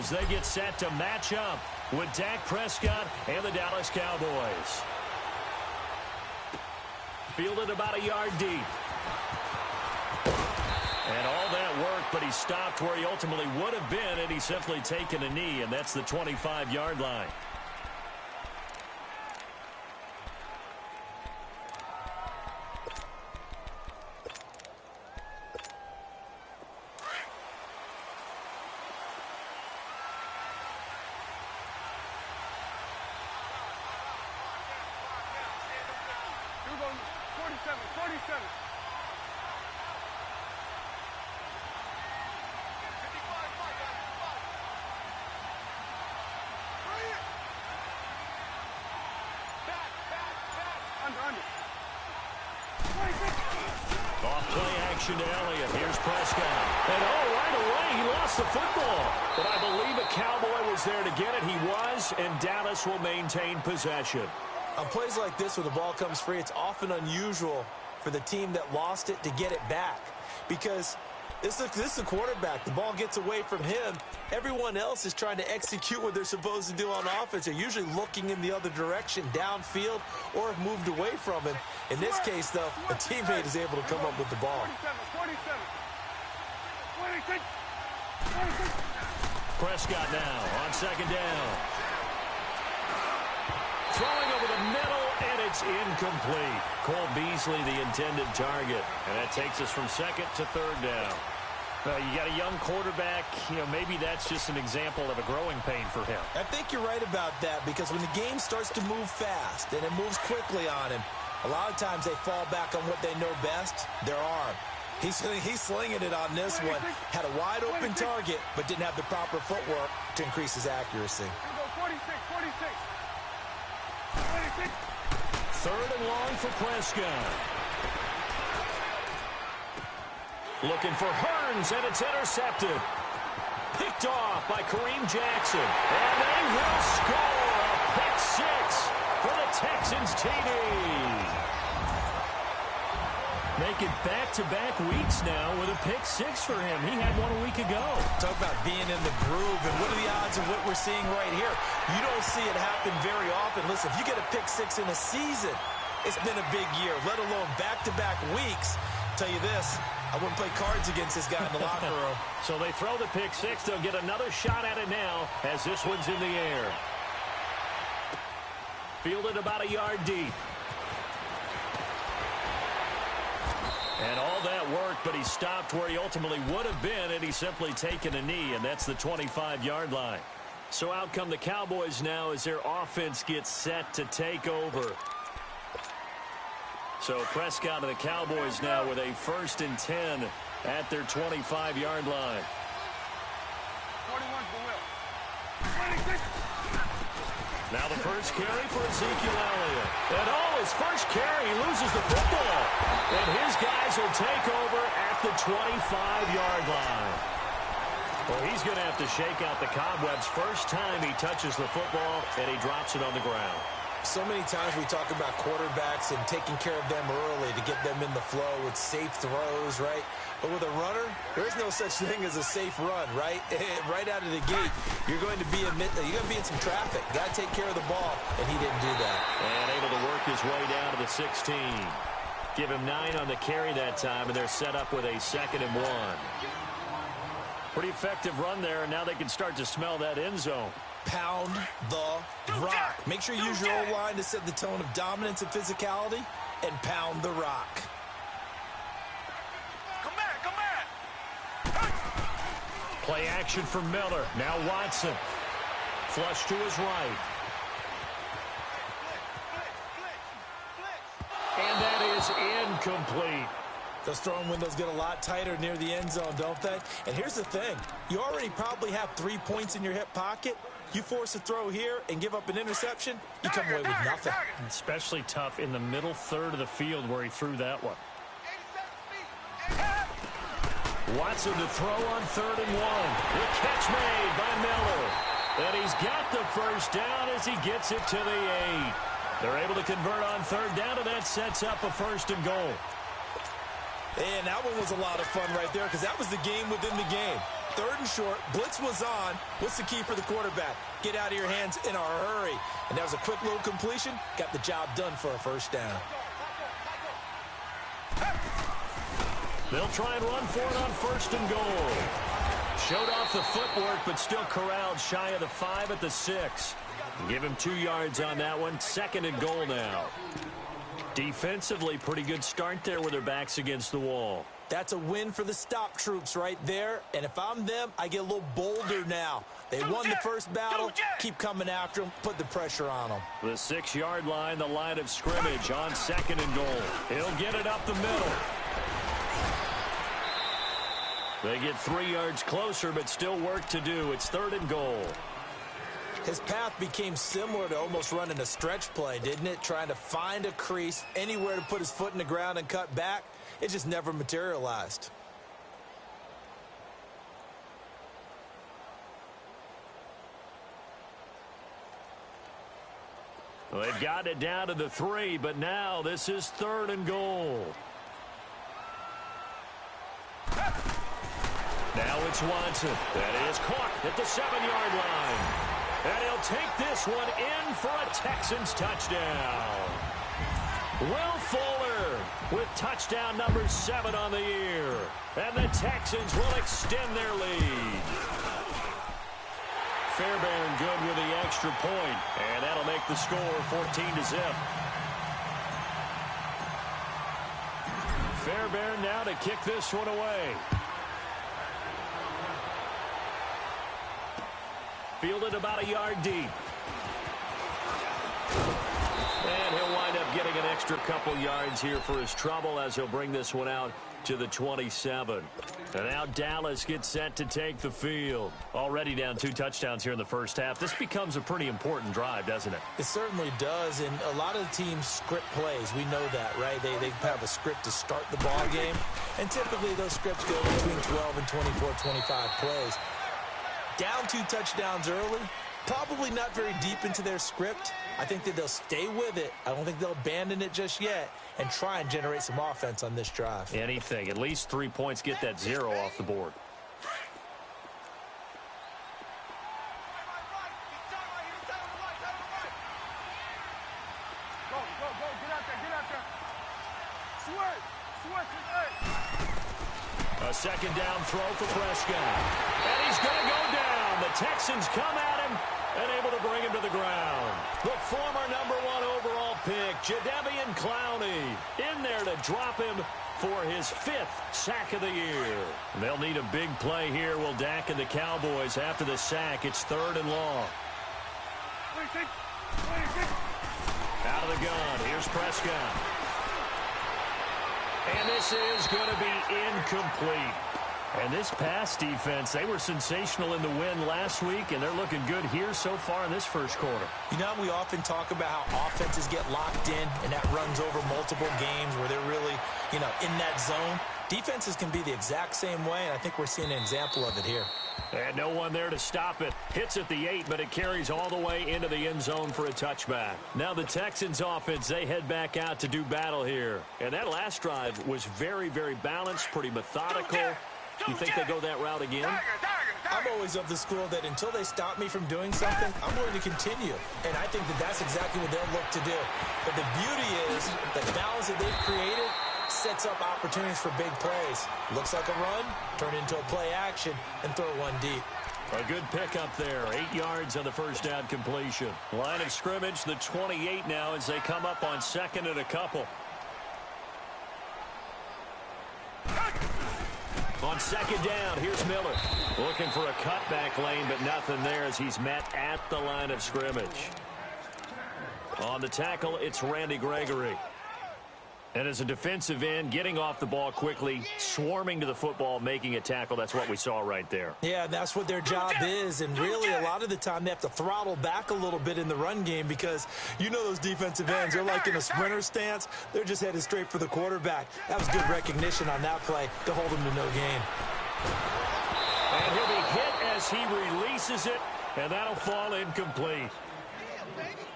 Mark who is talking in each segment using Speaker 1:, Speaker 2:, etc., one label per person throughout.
Speaker 1: as they get set to match up with Dak Prescott and the Dallas Cowboys. Fielded about a yard deep. And all that worked, but he stopped where he ultimately would have been, and he's simply taken a knee, and that's the 25-yard line.
Speaker 2: Off play action to Elliott. Here's Prescott.
Speaker 1: And right away he lost the football. But I believe a Cowboy was there to get it. He was, and Dallas will maintain possession.
Speaker 3: On plays like this where the ball comes free, it's often unusual for the team that lost it to get it back. Because this is the quarterback. The ball gets away from him. Everyone else is trying to execute what they're supposed to do on offense. They're usually looking in the other direction, downfield, or have moved away from him. In this case, though, a teammate is able to come up with the ball.
Speaker 2: 26.
Speaker 1: Prescott now on second down. Throwing over the middle, and it's incomplete. Cole Beasley, the intended target. And that takes us from second to third down.
Speaker 2: You got a young quarterback. Maybe that's just an example of a growing pain for him.
Speaker 3: I think you're right about that, because when the game starts to move fast and it moves quickly on him, a lot of times they fall back on what they know best, their arm. He's slinging it on this one. Had a wide open target, but didn't have the proper footwork to increase his accuracy.
Speaker 2: 46.
Speaker 1: Third and long for Prescott. Looking for Hearns, and it's intercepted. Picked off by Kareem Jackson. And they will score a pick six for the Texans TD. Make it back-to-back weeks now with a pick six for him. He had one a week ago.
Speaker 3: Talk about being in the groove, and what are the odds of what we're seeing right here? You don't see it happen very often. Listen, if you get a pick six in a season, it's been a big year, let alone back-to-back weeks. Tell you this, I wouldn't play cards against this guy in the locker room.
Speaker 1: So they throw the pick six. They'll get another shot at it now as this one's in the air. Fielded about a yard deep. And all that worked, but he stopped where he ultimately would have been, and he's simply taken a knee, and that's the 25-yard line. So out come the Cowboys now as their offense gets set to take over. So Prescott and the Cowboys now with a 1st and 10 at their 25-yard line.
Speaker 2: 41 for Will. 26.
Speaker 1: Now the first carry for Ezekiel Elliott. And his first carry, he loses the football. And his guys will take over at the 25-yard line. Well, he's going to have to shake out the cobwebs first time he touches the football, and he drops it on the ground.
Speaker 3: So many times we talk about quarterbacks and taking care of them early to get them in the flow with safe throws, right? But with a runner, there is no such thing as a safe run, right? Right out of the gate, you're going to be in some traffic. Got to take care of the ball, and he didn't do that.
Speaker 1: And able to work his way down to the 16. Give him 9 on the carry that time, and they're set up with a 2nd and 1. Pretty effective run there, and now they can start to smell that end zone.
Speaker 3: Pound the rock. Make sure you use your O-line to set the tone of dominance and physicality, and pound the rock.
Speaker 2: Come back.
Speaker 1: Play action for Miller. Now Watson. Flush to his right. And that is incomplete.
Speaker 3: Those throwing windows get a lot tighter near the end zone, don't they? And here's the thing. You already probably have 3 points in your hip pocket. You force a throw here and give up an interception, you come away with nothing.
Speaker 2: Especially tough in the middle third of the field where he threw that one.
Speaker 1: Watson to throw on 3rd and 1. The catch made by Miller. And he's got the first down as he gets it to the 8. They're able to convert on 3rd down, and that sets up a 1st and goal.
Speaker 3: And that one was a lot of fun right there because that was the game within the game. 3rd and short. Blitz was on. What's the key for the quarterback? Get out of your hands in a hurry. And that was a quick little completion. Got the job done for a 1st down.
Speaker 1: They'll try and run for it on 1st and goal. Showed off the footwork, but still corralled shy of the 5 at the 6. Give him 2 yards on that one. 2nd and goal now. Defensively, pretty good start there with their backs against the wall.
Speaker 3: That's a win for the stop troops right there. And if I'm them, I get a little bolder now. They won the first battle. Keep coming after them. Put the pressure on them.
Speaker 1: The 6-yard line, the line of scrimmage on 2nd and goal. He'll get it up the middle. They get 3 yards closer, but still work to do. It's 3rd and goal.
Speaker 3: His path became similar to almost running a stretch play, didn't it? Trying to find a crease, anywhere to put his foot in the ground and cut back. It just never materialized.
Speaker 1: Well, they've got it down to the 3, but now this is 3rd and goal. Now it's Watson. That is caught at the 7-yard line. And he'll take this one in for a Texans touchdown. Will Fuller with touchdown number 7 on the year. And the Texans will extend their lead. Fairbairn good with the extra point. And that'll make the score 14-0. Fairbairn now to kick this one away. Fielded about a yard deep. And he'll wind up getting an extra couple yards here for his trouble as he'll bring this one out to the 27. And now Dallas gets set to take the field. Already down 2 touchdowns here in the first half. This becomes a pretty important drive, doesn't it?
Speaker 3: It certainly does, and a lot of the teams script plays. We know that, right? They have a script to start the ball game, and typically those scripts go between 12 and 24, 25 plays. Down 2 touchdowns early, probably not very deep into their script. I think that they'll stay with it. I don't think they'll abandon it just yet and try and generate some offense on this drive.
Speaker 1: Anything. At least 3 points, get that 0 off the board. A 2nd down throw for Prescott. And he's going to go down. The Texans come at him and able to bring him to the ground. The former number 1 overall pick, Jadeveon Clowney, in there to drop him for his 5th sack of the year. They'll need a big play here, will Dak and the Cowboys after the sack. It's 3rd and long. Out of the gun. Here's Prescott. And this is going to be incomplete. And this pass defense, they were sensational in the win last week, and they're looking good here so far in this first quarter.
Speaker 3: You know, we often talk about how offenses get locked in, and that runs over multiple games where they're really, in that zone. Defenses can be the exact same way, and I think we're seeing an example of it here.
Speaker 1: And no one there to stop it. Hits at the 8, but it carries all the way into the end zone for a touchback. Now the Texans offense, they head back out to do battle here. And that last drive was very, very balanced, pretty methodical. You think they go that route again?
Speaker 3: I'm always of the school that until they stop me from doing something, I'm willing to continue. And I think that that's exactly what they'll look to do. But the beauty is the balance that they've created sets up opportunities for big plays. Looks like a run, turn into a play action, and throw one deep.
Speaker 1: A good pickup there. 8 yards on the first down completion. Line of scrimmage, the 28 now as they come up on 2nd and a couple. On 2nd down, here's Miller. Looking for a cutback lane, but nothing there as he's met at the line of scrimmage. On the tackle, it's Randy Gregory. And as a defensive end, getting off the ball quickly, swarming to the football, making a tackle, that's what we saw right there.
Speaker 3: Yeah, that's what their job is. And really, a lot of the time, they have to throttle back a little bit in the run game because those defensive ends, they're like in a sprinter stance. They're just headed straight for the quarterback. That was good recognition on that play to hold him to no gain.
Speaker 1: And he'll be hit as he releases it, and that'll fall incomplete.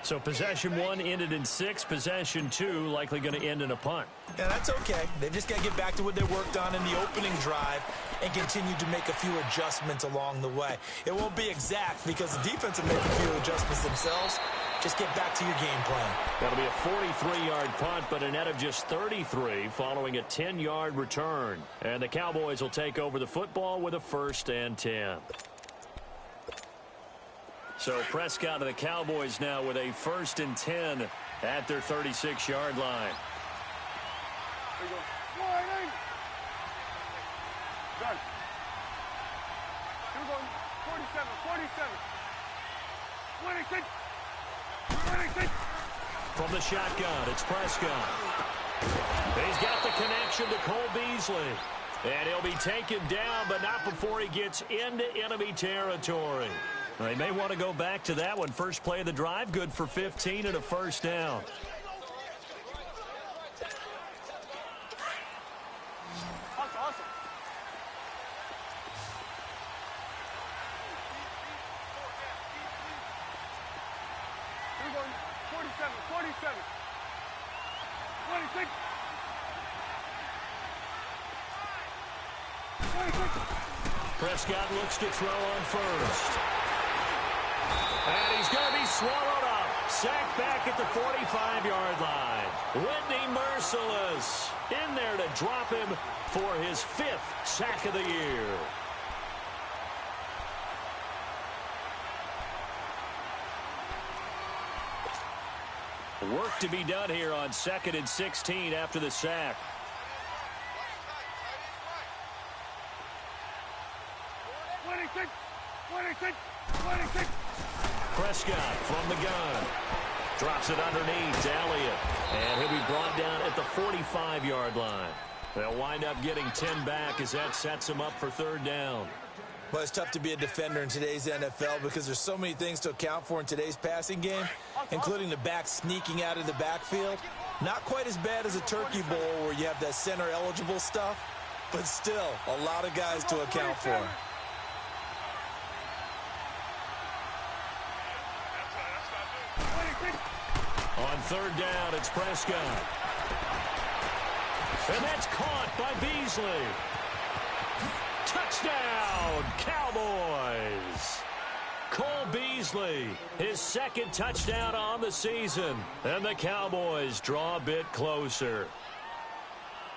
Speaker 2: So possession 1 ended in 6. Possession 2 likely going to end in a punt.
Speaker 3: Yeah, that's okay. They've just got to get back to what they worked on in the opening drive and continue to make a few adjustments along the way. It won't be exact because the defense will make a few adjustments themselves. Just get back to your game plan.
Speaker 1: That'll be a 43-yard punt, but a net of just 33 following a 10-yard return. And the Cowboys will take over the football with a 1st and 10. So Prescott of the Cowboys now with a 1st and 10 at their 36-yard line.
Speaker 4: There you go. Warning! Done. Here we go. 47, 47. 26. 26.
Speaker 1: From the shotgun, it's Prescott. He's got the connection to Cole Beasley. And he'll be taken down, but not before he gets into enemy territory. They may want to go back to that one. First play of the drive, good for 15 and a 1st down.
Speaker 4: Awesome. Here we go. 47, 47. 26. 26.
Speaker 1: Prescott looks to throw on first. And he's going to be swallowed up. Sacked back at the 45-yard line. Whitney Merciless in there to drop him for his 5th sack of the year. Work to be done here on 2nd and 16 after the sack. Prescott from the gun. Drops it underneath to Elliott. And he'll be brought down at the 45-yard line. They'll wind up getting 10 back as that sets him up for 3rd down.
Speaker 3: Well, it's tough to be a defender in today's NFL because there's so many things to account for in today's passing game, including the back sneaking out of the backfield. Not quite as bad as a turkey bowl where you have that center-eligible stuff, but still a lot of guys to account for.
Speaker 1: On 3rd down, it's Prescott. And that's caught by Beasley. Touchdown, Cowboys. Cole Beasley, his 2nd touchdown on the season. And the Cowboys draw a bit closer.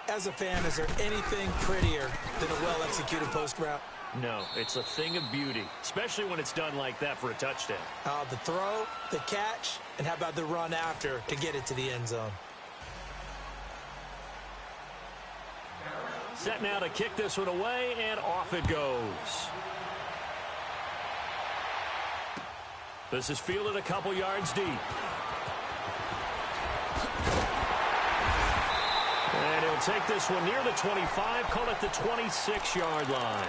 Speaker 3: As a fan, is there anything prettier than a well-executed post route?
Speaker 1: No, it's a thing of beauty, especially when it's done like that for a touchdown.
Speaker 3: The throw, the catch, and how about the run after to get it to the end zone?
Speaker 1: Set now to kick this one away, and off it goes. This is fielded a couple yards deep. And he'll take this one near the 25, call it the 26-yard line.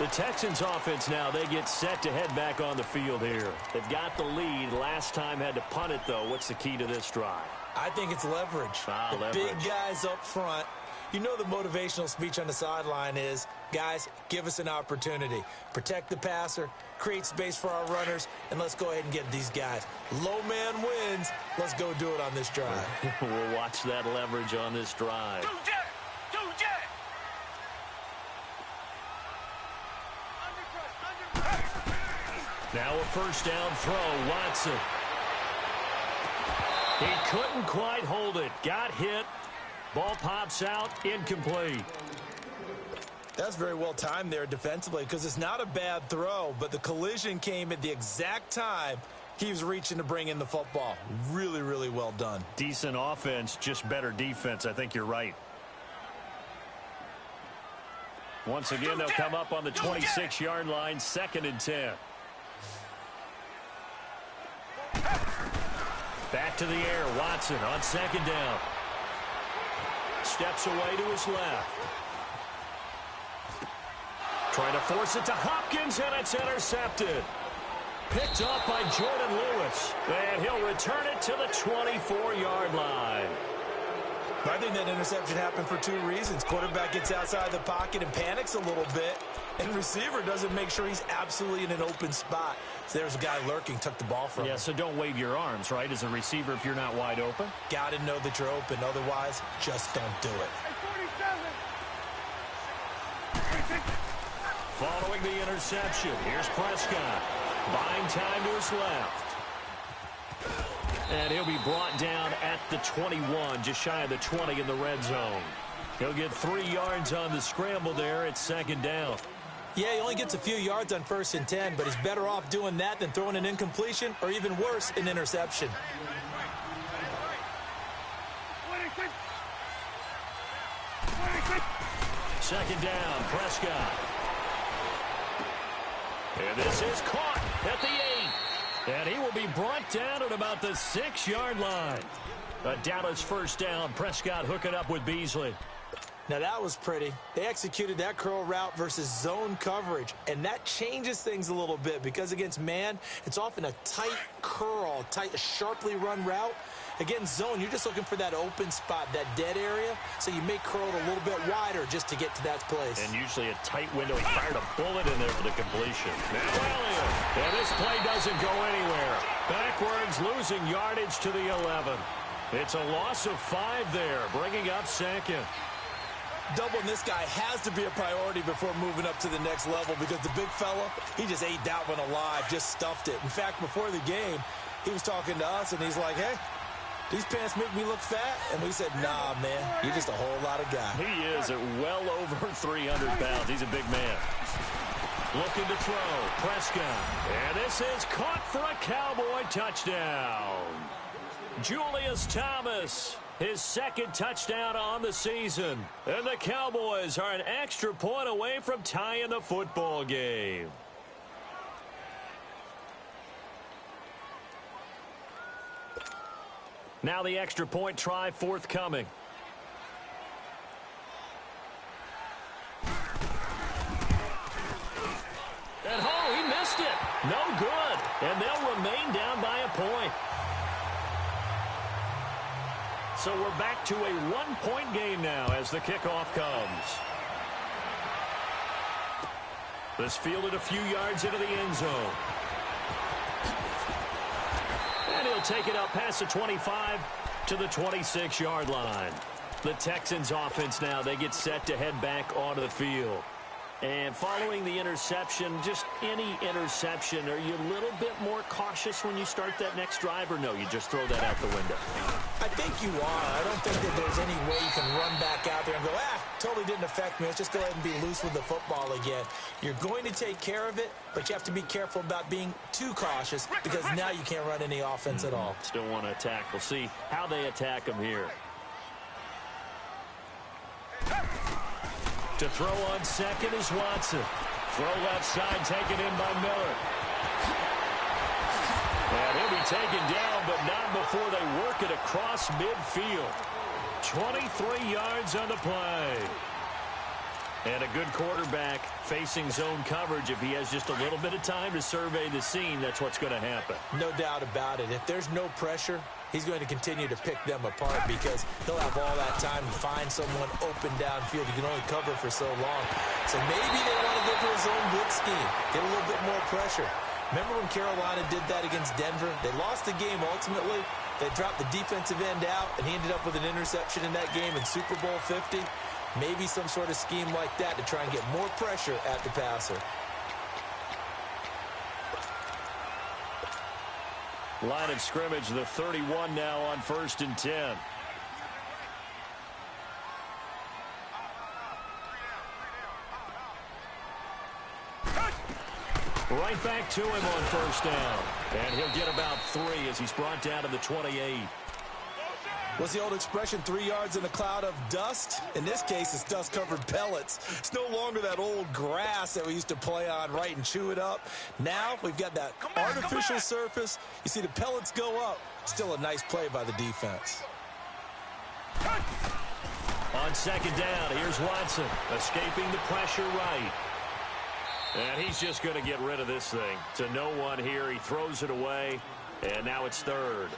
Speaker 1: The Texans offense now, they get set to head back on the field here. They've got the lead. Last time had to punt it, though. What's the key to this drive?
Speaker 3: I think it's leverage.
Speaker 1: Leverage.
Speaker 3: Big guys up front. You know the motivational speech on the sideline is, guys, give us an opportunity. Protect the passer, create space for our runners, and let's go ahead and get these guys. Low man wins. Let's go do it on this drive.
Speaker 1: We'll watch that leverage on this drive. Now a 1st down throw, Watson. He couldn't quite hold it. Got hit. Ball pops out, incomplete.
Speaker 3: That's very well timed there defensively because it's not a bad throw, but the collision came at the exact time he was reaching to bring in the football. Really, really well done.
Speaker 2: Decent offense, just better defense. I think you're right. Once again, they'll come up on the 26-yard line, 2nd and 10. Back to the air, Watson on 2nd down. Steps away to his left. Trying to force it to Hopkins, and it's intercepted. Picked up by Jordan Lewis. And he'll return it to the 24-yard line.
Speaker 3: I think that interception happened for two reasons. Quarterback gets outside the pocket and panics a little bit, and receiver doesn't make sure he's absolutely in an open spot. So there's a guy lurking, took the ball from him.
Speaker 2: Yeah, so don't wave your arms, right, as a receiver if you're not wide open.
Speaker 3: Got to know that you're open. Otherwise, just don't do it.
Speaker 1: Following the interception, here's Prescott. Buying time to his left. And he'll be brought down at the 21, just shy of the 20 in the red zone. He'll get 3 yards on the scramble there at second down.
Speaker 3: Yeah, he only gets a few yards on 1st and 10, but he's better off doing that than throwing an incompletion or even worse, an interception.
Speaker 1: Second down, Prescott. And this is caught at the 8. And he will be brought down at about the 6-yard line. A Dallas first down. Prescott hooking up with Beasley.
Speaker 3: Now, that was pretty. They executed that curl route versus zone coverage, and that changes things a little bit because against man, it's often a tight curl, a sharply run route. Against zone, you're just looking for that open spot, that dead area, so you may curl it a little bit wider just to get to that place.
Speaker 2: And usually a tight window. He fired a bullet in there for the completion.
Speaker 1: Now Elliott. And this play doesn't go anywhere. Backwards, losing yardage to the 11. It's a loss of 5 there, bringing up second.
Speaker 3: Doubling this guy has to be a priority before moving up to the next level because the big fella, he just ate that one alive, just stuffed it. In fact, before the game, he was talking to us, and he's like, hey, these pants make me look fat? And we said, nah, man, you're just a whole lot of guy.
Speaker 2: He is at well over 300 pounds. He's a big man.
Speaker 1: Looking to throw, Prescott. And this is caught for a Cowboy touchdown. Julius Thomas, his second touchdown on the season. And the Cowboys are an extra point away from tying the football game.
Speaker 2: Now the extra point try forthcoming.
Speaker 1: And oh, he missed it. No good. And they'll remain down by a point. So we're back to a 1-point game now as the kickoff comes. This fielded a few yards into the end zone. And he'll take it up past the 25 to the 26-yard line. The Texans offense now, they get set to head back onto the field. And following the interception, just any interception, are you a little bit more cautious when you start that next drive, or no, you just throw that out the window?
Speaker 3: I think you are. I don't think that there's any way you can run back out there and go, totally didn't affect me. Let's just go ahead and be loose with the football again. You're going to take care of it, but you have to be careful about being too cautious because now you can't run any offense at all.
Speaker 2: Still want to attack. We'll see how they attack him here.
Speaker 1: To throw on second is Watson. Throw left side taken in by Miller. And he'll be taken down, but not before they work it across midfield. 23 yards on the play. And a good quarterback facing zone coverage. If he has just a little bit of time to survey the scene, that's what's going to happen.
Speaker 3: No doubt about it. If there's no pressure, he's going to continue to pick them apart because he'll have all that time to find someone open downfield. He can only cover for so long. So maybe they want to go for a zone blitz scheme, get a little bit more pressure. Remember when Carolina did that against Denver? They lost the game ultimately. They dropped the defensive end out, and he ended up with an interception in that game in Super Bowl 50. Maybe some sort of scheme like that to try and get more pressure at the passer.
Speaker 2: Line of scrimmage, the 31 now on 1st and 10.
Speaker 1: Right back to him on first down. And he'll get about 3 as he's brought down to the 28.
Speaker 3: What's the old expression, 3 yards in a cloud of dust? In this case, it's dust-covered pellets. It's no longer that old grass that we used to play on, right, and chew it up. Now we've got that artificial surface. You see the pellets go up. Still a nice play by the defense.
Speaker 1: On second down, here's Watson, escaping the pressure right. And he's just going to get rid of this thing. To no one here. He throws it away, and now it's third.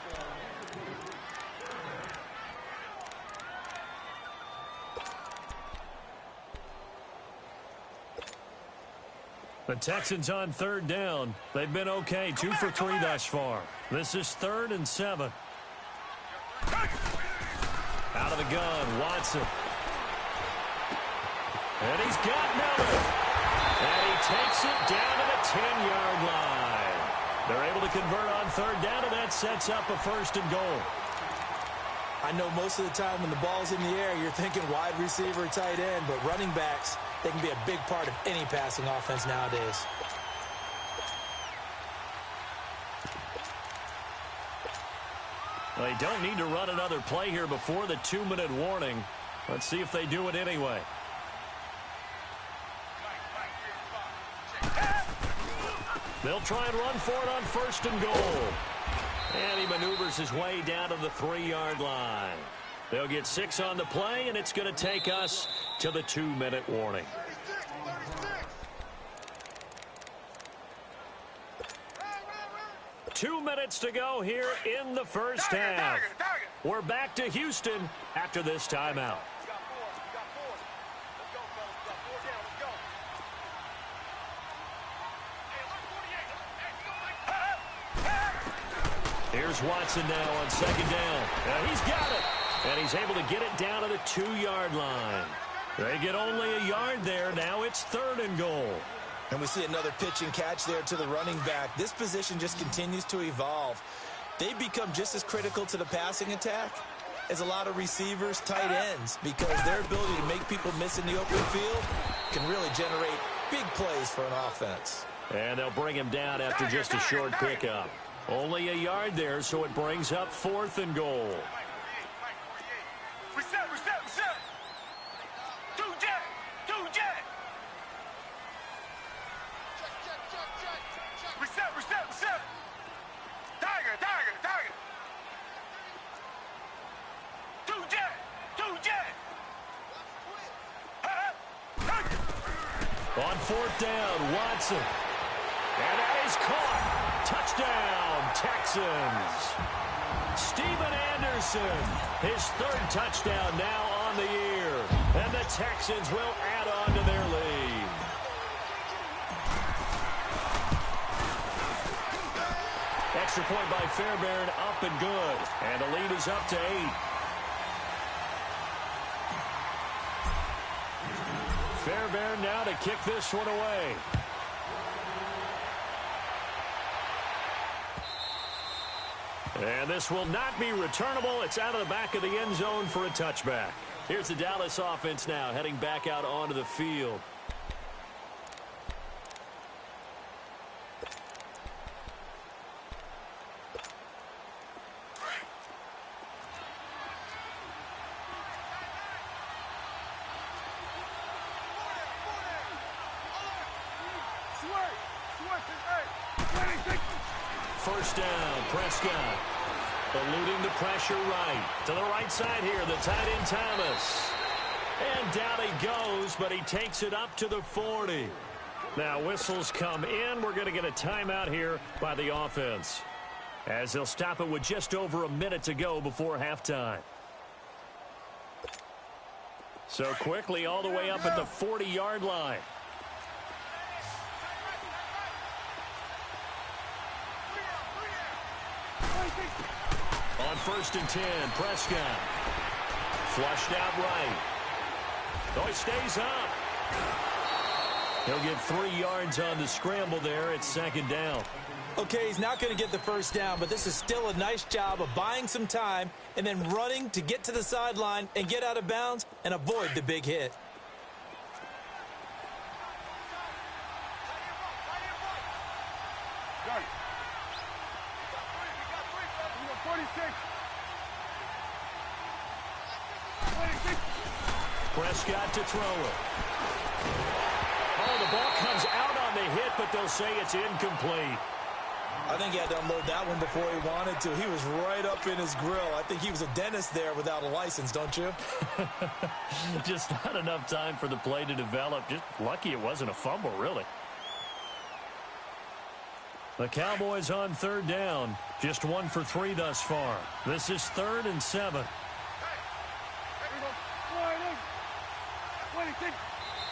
Speaker 2: The Texans on third down. They've been okay, 2 for 3 thus far. This is 3rd and 7. Out of the gun, Watson. And he's got Miller. And he takes it down to the 10-yard line. They're able to convert on third down, and that sets up a 1st and goal.
Speaker 3: I know most of the time when the ball's in the air, you're thinking wide receiver, tight end, but running backs, they can be a big part of any passing offense nowadays.
Speaker 2: They don't need to run another play here before the 2-minute warning. Let's see if they do it anyway. They'll try and run for it on 1st and goal. And he maneuvers his way down to the 3-yard line. They'll get 6 on the play, and it's going to take us to the 2-minute warning. Two minutes to go here in the first half. We're back to Houston after this timeout. Here's Watson now on 2nd down. And he's got it. And he's able to get it down to the 2-yard line. They get only a yard there. Now it's 3rd and goal.
Speaker 3: And we see another pitch and catch there to the running back. This position just continues to evolve. They become just as critical to the passing attack as a lot of receivers, tight ends, because their ability to make people miss in the open field can really generate big plays for an offense.
Speaker 2: And they'll bring him down after just a short pickup. Only a yard there, so it brings up 4th and goal.
Speaker 4: Reset. Two jet. Reset. Tiger. Two jet.
Speaker 2: On 4th down, Watson. And that is caught. Touchdown, Texans. Steven Anderson, his 3rd touchdown now on the year. And the Texans will add on to their lead. Extra point by Fairbairn, up and good. And the lead is up to 8. Fairbairn now to kick this one away. And this will not be returnable. It's out of the back of the end zone for a touchback. Here's the Dallas offense now heading back out onto the field. First down, Prescott. Eluding the pressure right. To the right side here, the tight end Thomas. And down he goes, but he takes it up to the 40. Now whistles come in. We're going to get a timeout here by the offense, as they'll stop it with just over a minute to go before halftime. So quickly all the way up at the 40-yard line. On 1st and 10, Prescott. Flushed out right. Oh, he stays up. He'll get 3 yards on the scramble there. It's 2nd down.
Speaker 3: Okay, he's not going to get the first down, but this is still a nice job of buying some time and then running to get to the sideline and get out of bounds and avoid the big hit.
Speaker 2: Prescott to throw it. Oh, the ball comes out on the hit, but they'll say it's incomplete.
Speaker 3: I think he had to unload that one before he wanted to. He was right up in his grill. I think he was a dentist there without a license, don't you?
Speaker 2: Just not enough time for the play to develop. Just lucky it wasn't a fumble, really. The Cowboys on 3rd down. Just 1 for 3 thus far. This is 3rd and 7.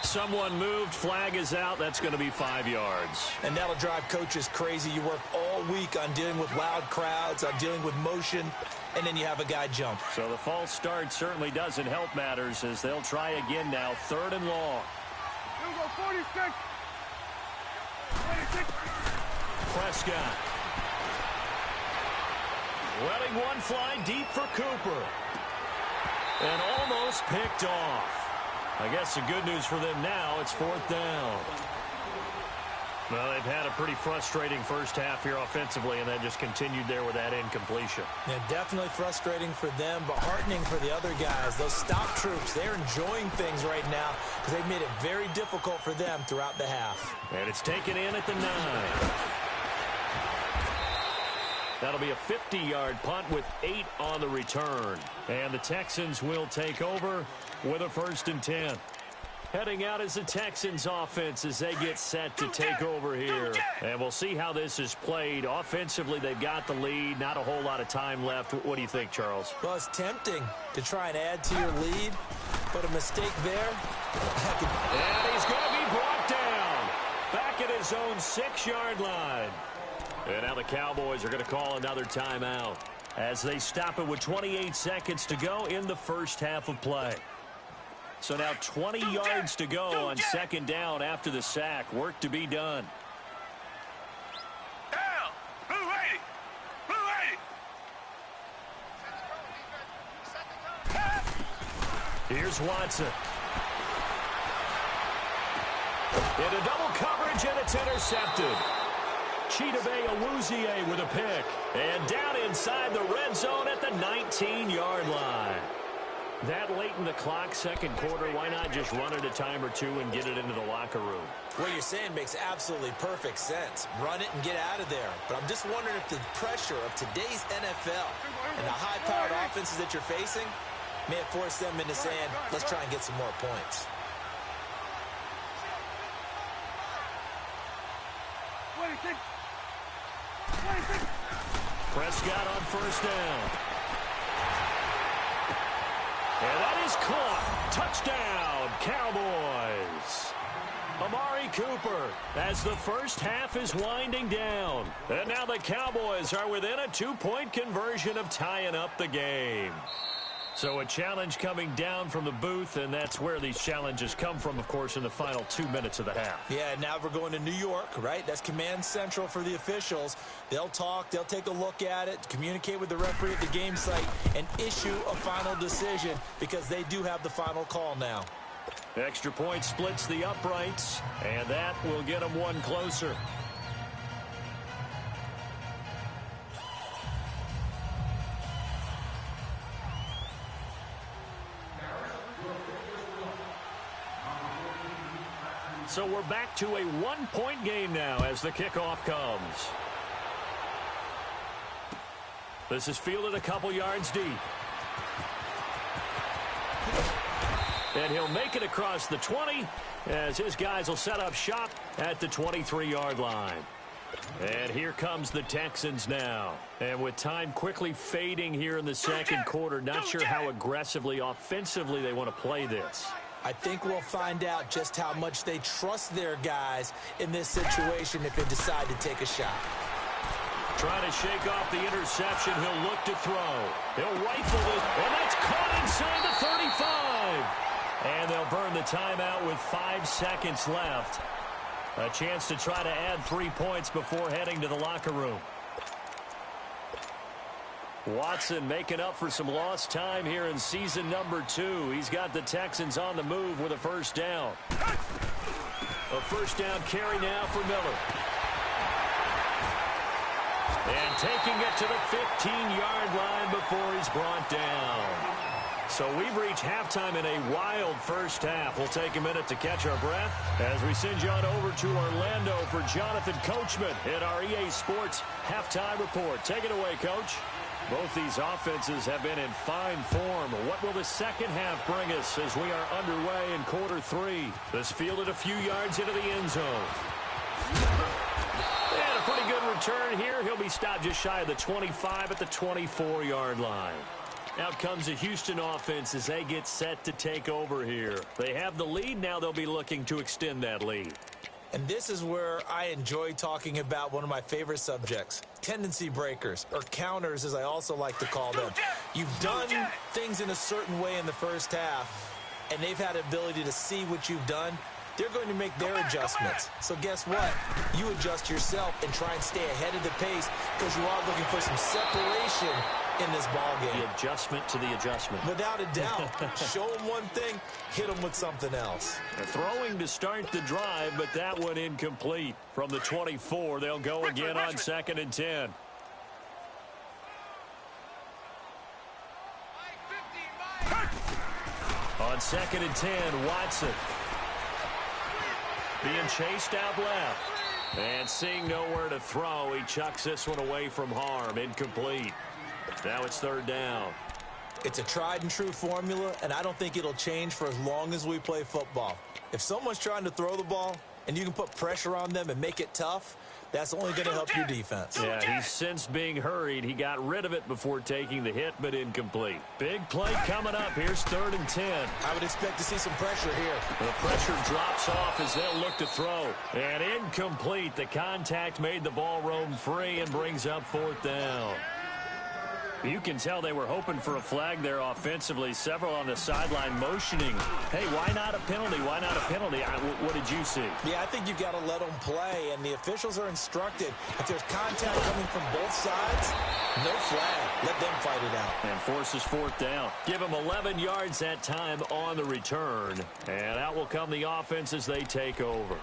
Speaker 2: Someone moved. Flag is out. That's going to be 5 yards.
Speaker 3: And that'll drive coaches crazy. You work all week on dealing with loud crowds, on dealing with motion, and then you have a guy jump.
Speaker 2: So the false start certainly doesn't help matters as they'll try again now. 3rd and long.
Speaker 4: Here we go, 46. 26.
Speaker 2: Prescott. Letting one fly deep for Cooper. And almost picked off. I guess the good news for them now, it's 4th down. Well, they've had a pretty frustrating first half here offensively, and that just continued there with that incompletion.
Speaker 3: Yeah, definitely frustrating for them, but heartening for the other guys. Those stop troops, they're enjoying things right now because they've made it very difficult for them throughout the half.
Speaker 2: And it's taken in at the 9. That'll be a 50-yard punt with 8 on the return. And the Texans will take over with a 1st and 10. Heading out is the Texans offense as they get set to take over here. And we'll see how this is played. Offensively, they've got the lead. Not a whole lot of time left. What do you think, Charles?
Speaker 3: Well, it's tempting to try and add to your lead, but a mistake there.
Speaker 2: And he's going to be brought down. Back at his own 6-yard line. And now the Cowboys are going to call another timeout as they stop it with 28 seconds to go in the first half of play. So now 20 yards to go on 2nd down after the sack. Work to be done.
Speaker 4: Down. Blue 80. Blue 80.
Speaker 2: Here's Watson. Into double coverage, and it's intercepted. Chidobe Awuzie with a pick. And down inside the red zone at the 19-yard line. That late in the clock, 2nd quarter, why not just run it a time or two and get it into the locker room?
Speaker 3: What you're saying makes absolutely perfect sense. Run it and get out of there. But I'm just wondering if the pressure of today's NFL and the high-powered offenses that you're facing may have forced them into saying, let's try and get some more points.
Speaker 4: 26. 26.
Speaker 2: Prescott on 1st down. And that is caught. Touchdown, Cowboys. Amari Cooper as the first half is winding down. And now the Cowboys are within a 2-point conversion of tying up the game. So a challenge coming down from the booth, and that's where these challenges come from, of course, in the final 2 minutes of the half.
Speaker 3: Yeah, now we're going to New York, right? That's command central for the officials. They'll talk, they'll take a look at it, communicate with the referee at the game site, and issue a final decision because they do have the final call now.
Speaker 2: Extra point splits the uprights, and that will get them one closer. So we're back to a 1-point game now as the kickoff comes. This is fielded a couple yards deep. And he'll make it across the 20 as his guys will set up shop at the 23-yard line. And here comes the Texans now. And with time quickly fading here in the 2nd quarter, not sure how aggressively, offensively they want to play this.
Speaker 3: I think we'll find out just how much they trust their guys in this situation if they decide to take a shot.
Speaker 2: Trying to shake off the interception. He'll look to throw. He'll rifle it, and that's caught inside the 35. And they'll burn the timeout with 5 seconds left. A chance to try to add 3 points before heading to the locker room. Watson making up for some lost time here in season number 2. He's got the Texans on the move with a 1st down. A 1st down carry now for Miller. And taking it to the 15-yard line before he's brought down. So we've reached halftime in a wild first half. We'll take a minute to catch our breath as we send you on over to Orlando for Jonathan Coachman in our EA Sports Halftime Report. Take it away, Coach. Both these offenses have been in fine form. What will the second half bring us as we are underway in quarter 3? This fielded a few yards into the end zone. And a pretty good return here. He'll be stopped just shy of the 25 at the 24-yard line. Out comes the Houston offense as they get set to take over here. They have the lead. Now they'll be looking to extend that lead.
Speaker 3: And this is where I enjoy talking about one of my favorite subjects, tendency breakers, or counters as I also like to call them. You've done things in a certain way in the first half, and they've had the ability to see what you've done. They're going to make their adjustments. So guess what? You adjust yourself and try and stay ahead of the pace because you are looking for some separation in this ball game.
Speaker 2: The adjustment to the adjustment.
Speaker 3: Without a doubt. Show them one thing, hit them with something else.
Speaker 2: They're throwing to start the drive, but that one incomplete. From the 24, they'll go again on 2nd and 10. On 2nd and 10, Watson. Being chased out left. And seeing nowhere to throw, he chucks this one away from harm. Incomplete. Now it's 3rd down.
Speaker 3: It's a tried and true formula, and I don't think it'll change for as long as we play football. If someone's trying to throw the ball and you can put pressure on them and make it tough, that's only going to help your defense.
Speaker 2: Yeah, he's since being hurried. He got rid of it before taking the hit, but incomplete. Big play coming up. Here's 3rd and 10.
Speaker 3: I would expect to see some pressure here.
Speaker 2: The pressure drops off as they'll look to throw. And incomplete. The contact made the ball roam free and brings up 4th down. You can tell they were hoping for a flag there offensively. Several on the sideline motioning. Hey, why not a penalty? Why not a penalty? What did you see?
Speaker 3: Yeah, I think you've got to let them play, and the officials are instructed. If there's contact coming from both sides, no flag. Let them fight it out.
Speaker 2: And forces 4th down. Give them 11 yards that time on the return. And out will come the offense as they take over.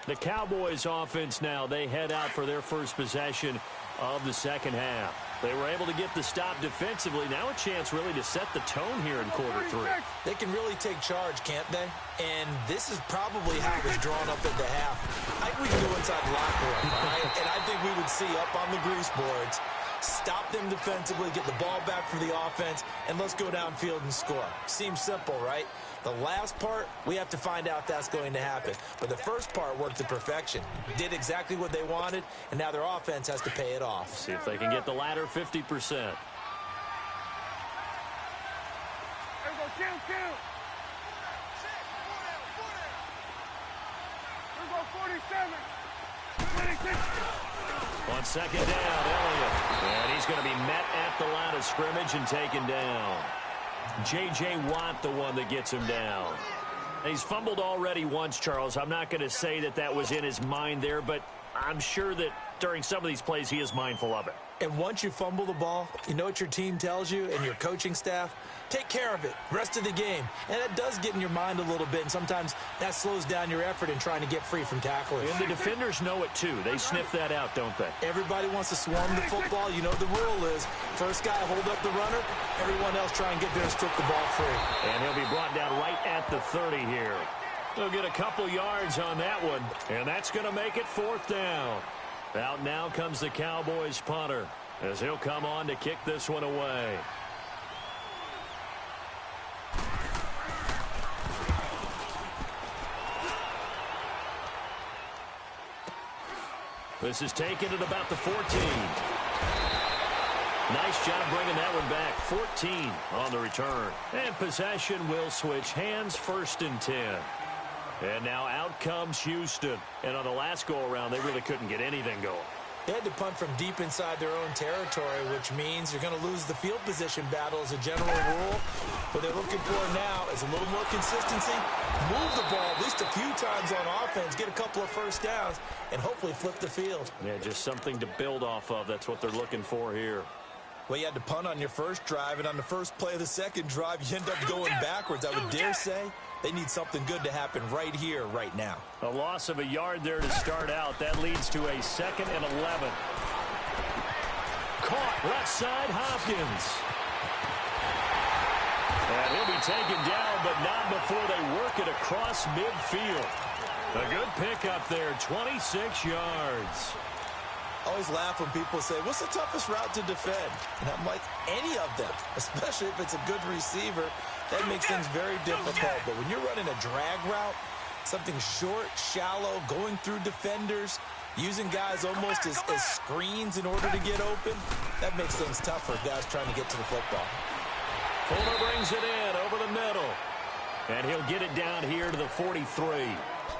Speaker 2: The Cowboys offense now, they head out for their first possession of the second half. They were able to get the stop defensively. Now a chance really to set the tone here in quarter 3.
Speaker 3: They can really take charge, can't they? And this is probably how it was drawn up at the half. I think we can go inside the locker room, all right? And I think we would see up on the grease boards, stop them defensively, get the ball back for the offense, and let's go downfield and score. Seems simple, right? The last part, we have to find out that's going to happen. But the first part worked to perfection. Did exactly what they wanted, and now their offense has to pay it off.
Speaker 2: See if they can get the latter 50%.
Speaker 4: There we go, count. There we go, 47. 26.
Speaker 2: On 2nd down, Elliott. And he's going to be met at the line of scrimmage and taken down. J.J. Watt, the one that gets him down. He's fumbled already once, Charles. I'm not going to say that was in his mind there, but I'm sure that during some of these plays he is mindful of it.
Speaker 3: And once you fumble the ball, you know what your team tells you and your coaching staff? Take care of it, rest of the game. And that does get in your mind a little bit, and sometimes that slows down your effort in trying to get free from tacklers.
Speaker 2: And the defenders know it too. They sniff that out, don't they?
Speaker 3: Everybody wants to swarm the football. You know the rule is first guy hold up the runner, everyone else try and get there and strip the ball free.
Speaker 2: And he'll be brought down right at the 30 here. They'll get a couple yards on that one, and that's going to make it 4th down. Out now comes the Cowboys punter as he'll come on to kick this one away. This is taken at about the 14. Nice job bringing that one back. 14 on the return. And possession will switch hands, 1st and 10. And now out comes Houston. And on the last go-around, they really couldn't get anything going.
Speaker 3: They had to punt from deep inside their own territory, which means you're going to lose the field position battle as a general rule. What they're looking for now is a little more consistency, move the ball at least a few times on offense, get a couple of first downs, and hopefully flip the field.
Speaker 2: Yeah, just something to build off of. That's what they're looking for here.
Speaker 3: Well, you had to punt on your first drive, and on the first play of the second drive, you end up going backwards. I would dare say they need something good to happen right here, right now.
Speaker 2: A loss of a yard there to start out. That leads to a 2nd and 11. Caught left side, Hopkins. And he'll be taken down, but not before they work it across midfield. A good pickup there, 26 yards.
Speaker 3: I always laugh when people say, what's the toughest route to defend? And I'm like, any of them, especially if it's a good receiver. That makes things very difficult. But when you're running a drag route, something short, shallow, going through defenders, using guys almost as screens in order to get open, that makes things tough for guys trying to get to the football.
Speaker 2: Fuller brings it in over the middle. And he'll get it down here to the 43.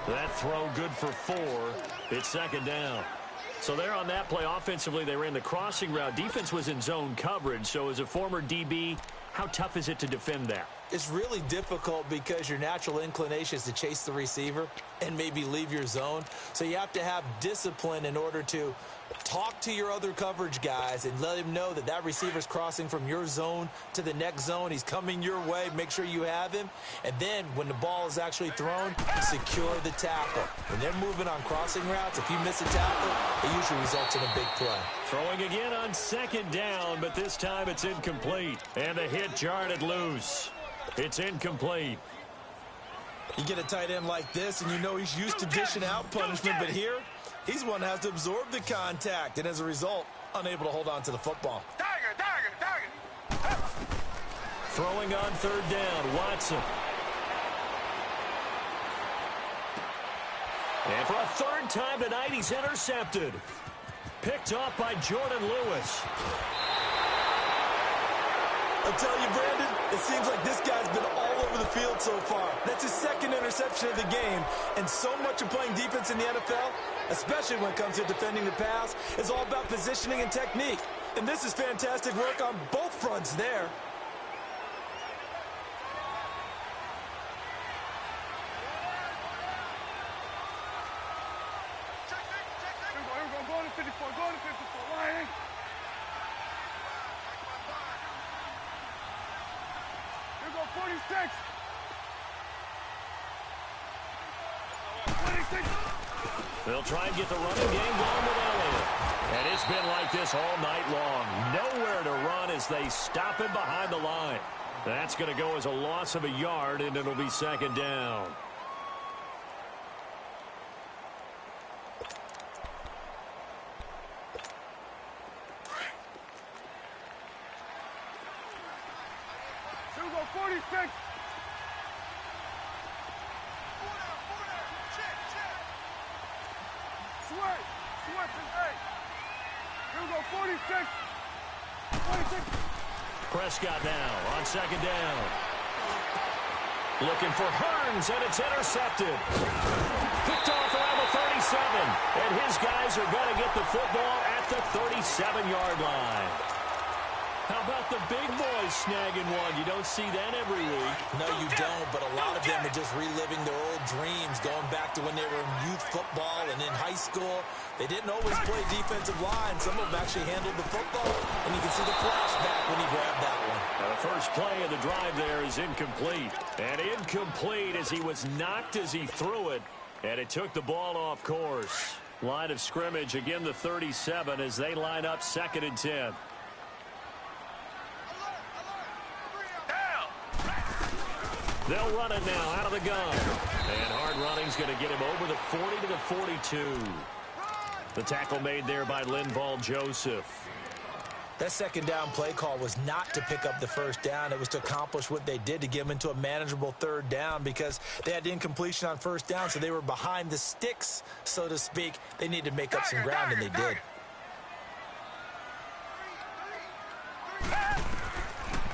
Speaker 2: That throw good for 4. It's second down. So there on that play, offensively, they ran the crossing route. Defense was in zone coverage. So as a former DB, how tough is it to defend that?
Speaker 3: It's really difficult because your natural inclination is to chase the receiver and maybe leave your zone. So you have to have discipline in order to talk to your other coverage guys and let him know that that receiver's crossing from your zone to the next zone. He's coming your way. Make sure you have him. And then when the ball is actually thrown, secure the tackle. When they're moving on crossing routes, if you miss a tackle, it usually results in a big play.
Speaker 2: Throwing again on second down, but this time it's incomplete. And the hit jarred it loose. It's incomplete.
Speaker 3: You get a tight end like this, and you know he's used to dishing out punishment, but here, he's one that has to absorb the contact, and as a result, unable to hold on to the football.
Speaker 2: Throwing on third down, Watson. And for a third time tonight, he's intercepted. Picked off by Jordan Lewis.
Speaker 3: I'll tell you, Brandon, it seems like this guy's been all over the field so far. That's his second interception of the game. And so much of playing defense in the NFL, especially when it comes to defending the pass, is all about positioning and technique. And this is fantastic work on both fronts there.
Speaker 4: Go to 54, go to 54, Ryan. Here go 46. 26.
Speaker 2: They'll try and get the running game going with Elliott. And it's been like this all night long. Nowhere to run as they stop him behind the line. That's going to go as a loss of a yard, and it'll be second down.
Speaker 4: Here go 46. Sweat is 8. Here we go, 46. 26.
Speaker 2: Prescott now on second down. Looking for Hearns, and it's intercepted. Picked off around the 37. And his guys are going to get the football at the 37-yard line. How about the big boys snagging one? You don't see that every week.
Speaker 3: No, you don't, but a lot of them are just reliving their old dreams, going back to when they were in youth football and in high school. They didn't always play defensive line. Some of them actually handled the football, and you can see the flashback when he grabbed that one.
Speaker 2: Now the first play of the drive there is incomplete. And incomplete as he was knocked as he threw it, and it took the ball off course. Line of scrimmage, again the 37 as they line up 2nd and 10. They'll run it now out of the gun. And hard running's going to get him over the 40 to the 42. The tackle made there by Linval Joseph.
Speaker 3: That second down play call was not to pick up the first down. It was to accomplish what they did to get them into a manageable third down because they had incompletion on first down, so they were behind the sticks, so to speak. They needed to make up some ground, and they did.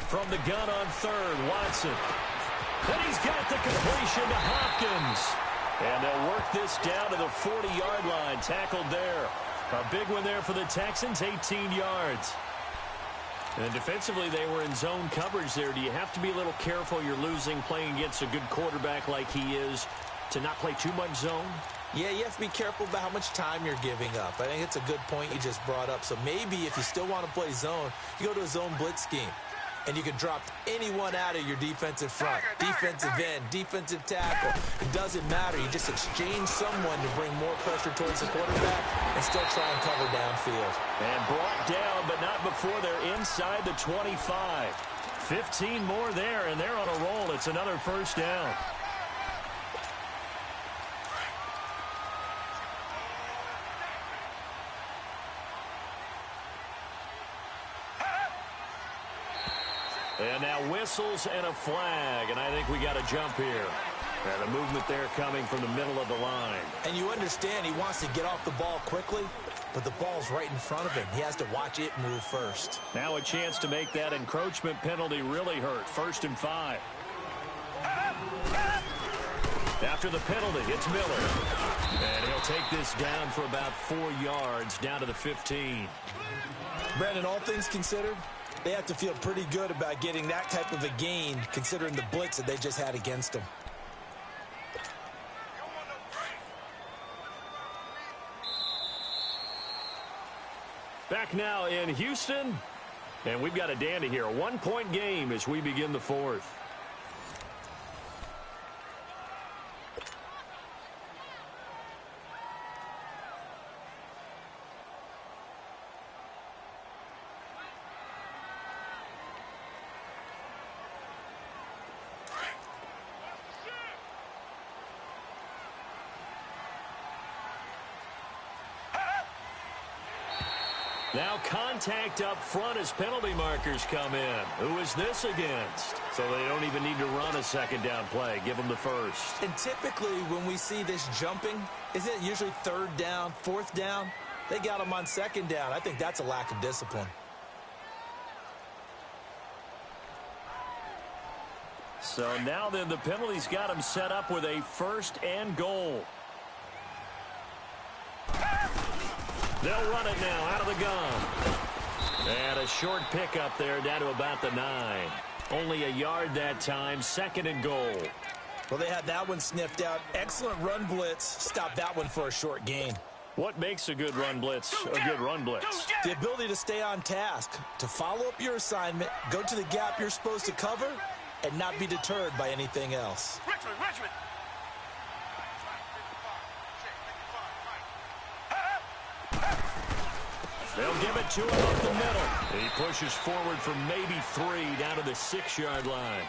Speaker 2: From the gun on third, Watson. And he's got the completion to Hopkins. And they'll work this down to the 40-yard line. Tackled there. A big one there for the Texans, 18 yards. And defensively, they were in zone coverage there. Do you have to be a little careful? You're losing, playing against a good quarterback like he is, to not play too much zone?
Speaker 3: Yeah, you have to be careful about how much time you're giving up. I think it's a good point you just brought up. So maybe if you still want to play zone, you go to a zone blitz scheme. And you can drop anyone out of your defensive front, defensive end, defensive tackle. It doesn't matter. You just exchange someone to bring more pressure towards the quarterback and still try and cover downfield.
Speaker 2: And brought down, but not before they're inside the 25. 15 more there, and they're on a roll. It's another first down. And now whistles and a flag, and I think we got a jump here. And a movement there coming from the middle of the line.
Speaker 3: And you understand he wants to get off the ball quickly. but the ball's right in front of him. He has to watch it move first.
Speaker 2: Now a chance to make that encroachment penalty really hurt. 1st and 5. After the penalty, it's Miller. And he'll take this down for about 4 yards, down to the 15.
Speaker 3: Brandon, all things considered, they have to feel pretty good about getting that type of a gain, considering the blitz that they just had against them.
Speaker 2: Back now in Houston, and we've got a dandy here. A 1-point game as we begin the 4th. Now contact up front as penalty markers come in. Who is this against? So they don't even need to run a 2nd down play. Give them the 1st.
Speaker 3: And typically when we see this jumping, isn't it usually 3rd down, 4th down? They got them on 2nd down. I think that's a lack of discipline.
Speaker 2: So now then the penalty's got them set up with a 1st and goal. They'll run it now out of the gun. And a short pickup there down to about the 9. Only a yard that time. 2nd and goal.
Speaker 3: Well, they had that one sniffed out. Excellent run blitz. Stopped that one for a short gain.
Speaker 2: What makes a good run blitz a good run blitz?
Speaker 3: The ability to stay on task, to follow up your assignment, go to the gap you're supposed to cover, and not be deterred by anything else.
Speaker 4: Richmond.
Speaker 2: They'll give it to him up the middle. He pushes forward for maybe 3 down to the 6-yard line.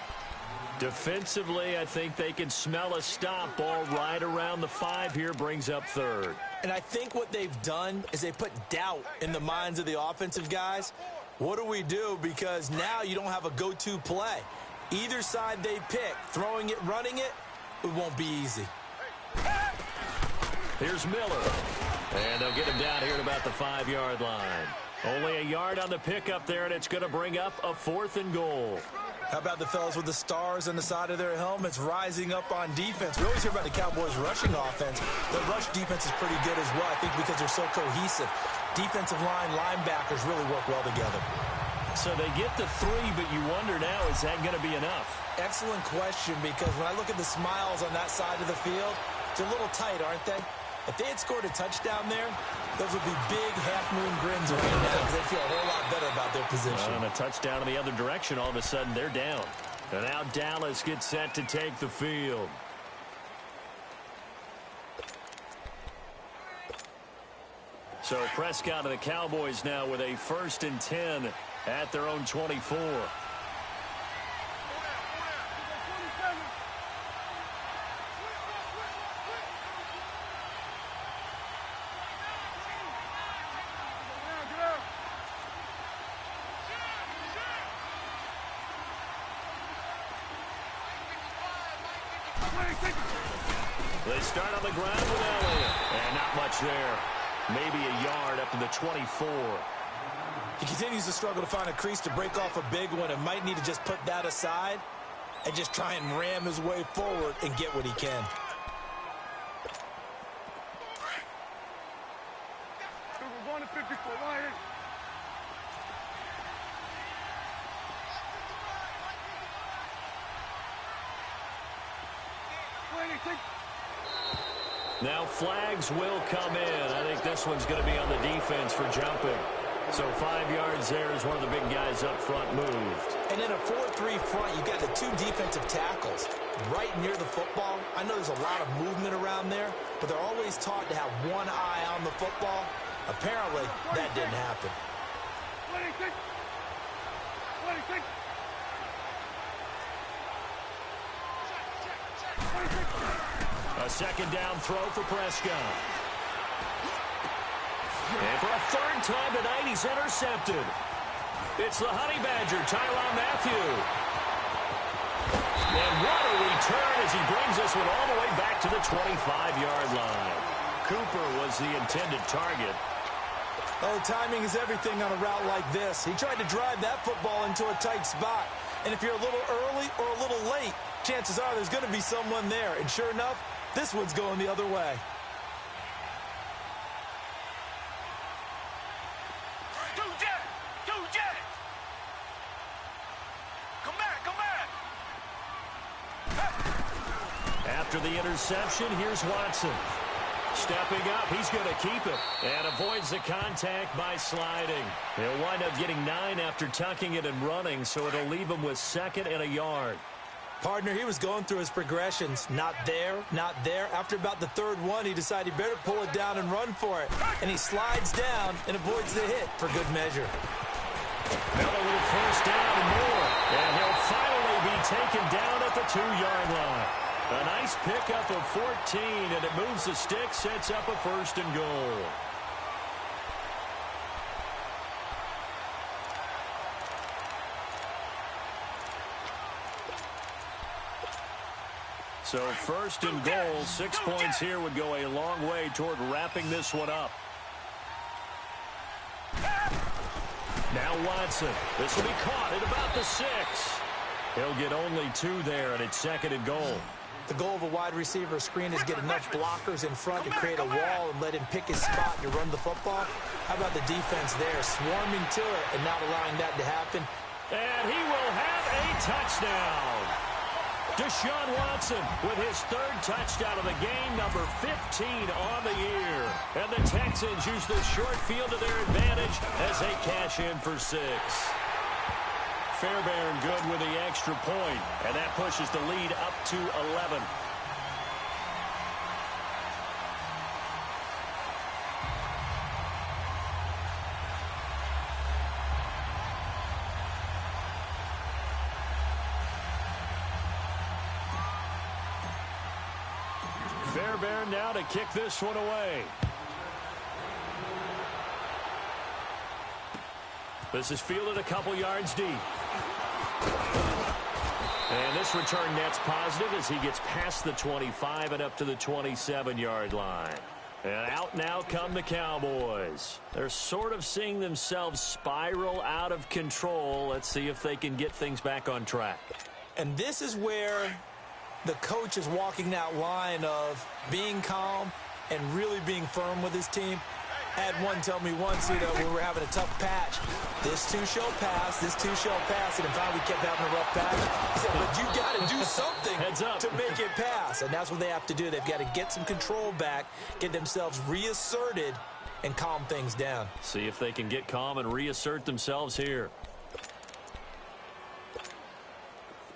Speaker 2: Defensively, I think they can smell a stop. Ball right around the 5 here, brings up 3rd.
Speaker 3: And I think what they've done is they put doubt in the minds of the offensive guys. What do we do? Because now you don't have a go-to play. Either side they pick, throwing it, running it, it won't be easy.
Speaker 2: Here's Miller. And they'll get him down here at about the 5-yard line. Only a yard on the pickup there, and it's going to bring up a 4th and goal.
Speaker 3: How about the fellas with the stars on the side of their helmets rising up on defense? We always hear about the Cowboys' rushing offense. The rush defense is pretty good as well, I think, because they're so cohesive. Defensive line, linebackers really work well together.
Speaker 2: So they get the 3, but you wonder now, is that going to be enough?
Speaker 3: Excellent question, because when I look at the smiles on that side of the field, they're a little tight, aren't they? If they had scored a touchdown there, those would be big half-moon grins right now because they feel a whole lot better about their position.
Speaker 2: And a touchdown in the other direction, all of a sudden they're down. And now Dallas gets set to take the field. So Prescott and the Cowboys now with a 1st and 10 at their own 24. They start on the ground with Elliott. And not much there. Maybe a yard up to the 24.
Speaker 3: He continues to struggle to find a crease to break off a big one and might need to just put that aside and just try and ram his way forward and get what he can.
Speaker 4: We're going to 54. Why?
Speaker 2: Now flags will come in. I think this one's going to be on the defense for jumping. So 5 yards there as one of the big guys up front moved.
Speaker 3: And in a 4-3 front, you've got the 2 defensive tackles right near the football. I know there's a lot of movement around there, but they're always taught to have one eye on the football. Apparently, that didn't happen.
Speaker 4: 26. 26. 26.
Speaker 2: A 2nd down throw for Prescott. And for a 3rd time tonight, he's intercepted. It's the Honey Badger, Tyrann Mathieu. And what a return as he brings this one all the way back to the 25-yard line. Cooper was the intended target.
Speaker 3: Oh, timing is everything on a route like this. He tried to drive that football into a tight spot. And if you're a little early or a little late, chances are there's going to be someone there. And sure enough, this one's going the other way.
Speaker 2: After the interception, here's Watson. Stepping up, he's going to keep it and avoids the contact by sliding. He'll wind up getting 9 after tucking it and running, so it'll leave him with 2nd and a yard.
Speaker 3: Partner, he was going through his progressions. Not there, not there. After about the 3rd one, he decided he better pull it down and run for it. And he slides down and avoids the hit for good measure.
Speaker 2: Now a little 1st down and more. And he'll finally be taken down at the 2-yard line. A nice pickup of 14, and it moves the stick, sets up a 1st and goal. So 1st and goal, 6 points here would go a long way toward wrapping this one up. Now Watson. This will be caught at about the 6. He'll get only 2 there, and it's 2nd and goal.
Speaker 3: The goal of a wide receiver screen is get enough blockers in front to create a wall and let him pick his spot to run the football. How about the defense there, swarming to it and not allowing that to happen?
Speaker 2: And he will have a touchdown. Deshaun Watson with his 3rd touchdown of the game, number 15 on the year. And the Texans use the short field to their advantage as they cash in for 6. Fairbairn good with the extra point, and that pushes the lead up to 11. Fairbairn now to kick this one away. This is fielded a couple yards deep. And this return net's positive as he gets past the 25 and up to the 27-yard line. And out now come the Cowboys. They're sort of seeing themselves spiral out of control. Let's see if they can get things back on track.
Speaker 3: And this is where the coach is walking that line of being calm and really being firm with his team. I had one tell me once, when we were having a tough patch, this too shall pass, this too shall pass, and finally we kept having a rough patch. He said, but you got to do something to make it pass, and that's what they have to do. They've got to get some control back, get themselves reasserted, and calm things down.
Speaker 2: See if they can get calm and reassert themselves here.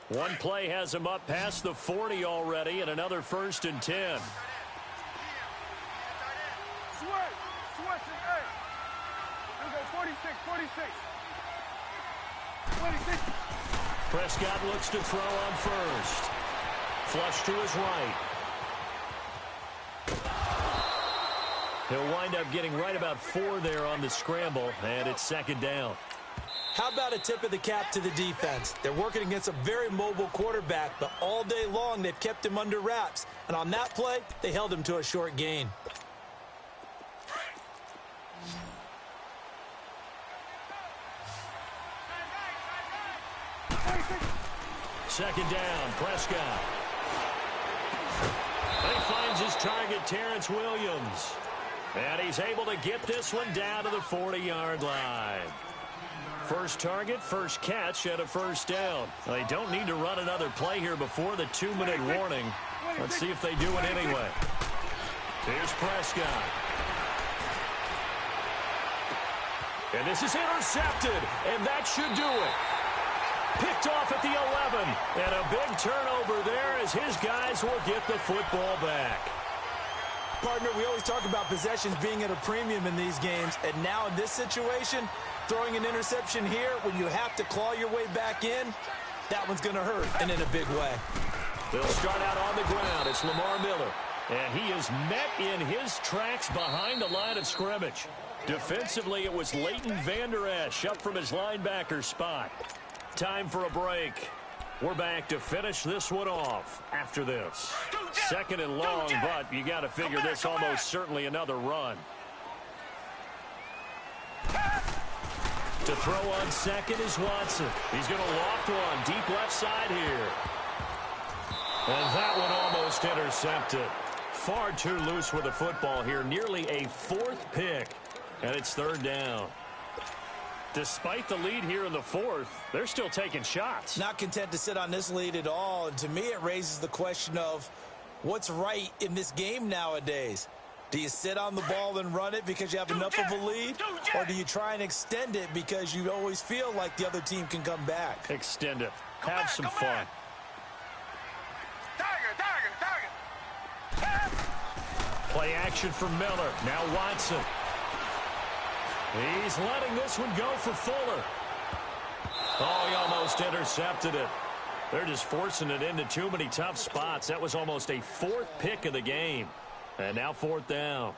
Speaker 2: One play has them up past the 40 already, and another 1st and 10. Prescott looks to throw on 1st. Flush to his right. He'll wind up getting right about 4 there on the scramble, and it's 2nd down.
Speaker 3: How about a tip of the cap to the defense? They're working against a very mobile quarterback, but all day long they've kept him under wraps. And on that play, they held him to a short gain.
Speaker 2: Second down, Prescott. He finds his target, Terrence Williams. And he's able to get this one down to the 40-yard line. First target, first catch, and a 1st down. They don't need to run another play here before the 2-minute warning. Let's see if they do it anyway. Here's Prescott. And this is intercepted, and that should do it. Picked off at the 11, and a big turnover there as his guys will get the football back.
Speaker 3: Partner, we always talk about possessions being at a premium in these games, and now in this situation, throwing an interception here when you have to claw your way back in, that one's going to hurt, and in a big way.
Speaker 2: They'll start out on the ground. It's Lamar Miller, and he is met in his tracks behind the line of scrimmage. Defensively, it was Leighton Vander Esch up from his linebacker spot. Time for a break. We're back to finish this one off after this. 2nd and long, but you got to figure this almost certainly another run. To throw on second is Watson. He's going to loft one deep left side here. And that one almost intercepted. Far too loose with the football here. Nearly a fourth pick. And it's third down. Despite the lead here in the fourth, they're still taking shots.
Speaker 3: Not content to sit on this lead at all. And to me, it raises the question of what's right in this game nowadays. Do you sit on the ball and run it because you have enough of a lead? Or do you try and extend it because you always feel like the other team can come back?
Speaker 2: Extend it. Have some fun. Play action for Miller. Now Watson. He's letting this one go for Fuller. Oh, he almost intercepted it. They're just forcing it into too many tough spots. That was almost a fourth pick of the game. And now fourth down.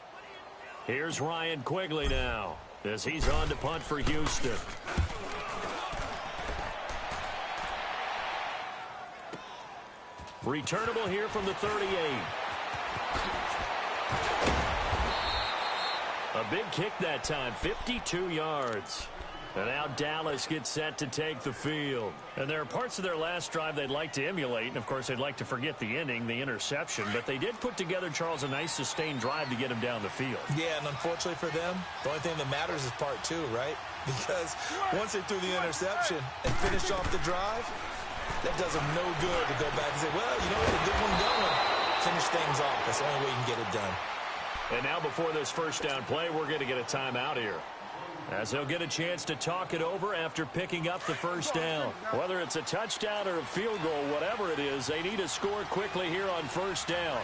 Speaker 2: Here's Ryan Quigley now as he's on to punt for Houston. Returnable here from the 38. A big kick that time, 52 yards. And now Dallas gets set to take the field. And there are parts of their last drive they'd like to emulate. And, of course, they'd like to forget the ending, the interception. But they did put together, Charles, a nice sustained drive to get him down the field.
Speaker 3: Yeah, and unfortunately for them, the only thing that matters is part two, right? Because once they threw the interception and finished off the drive, that does them no good to go back and say, well, you know what, a good one going. Finish things off. That's the only way you can get it done.
Speaker 2: And now before this first down play, we're going to get a timeout here, as they'll get a chance to talk it over after picking up the first down. Whether it's a touchdown or a field goal, whatever it is, they need to score quickly here on first down.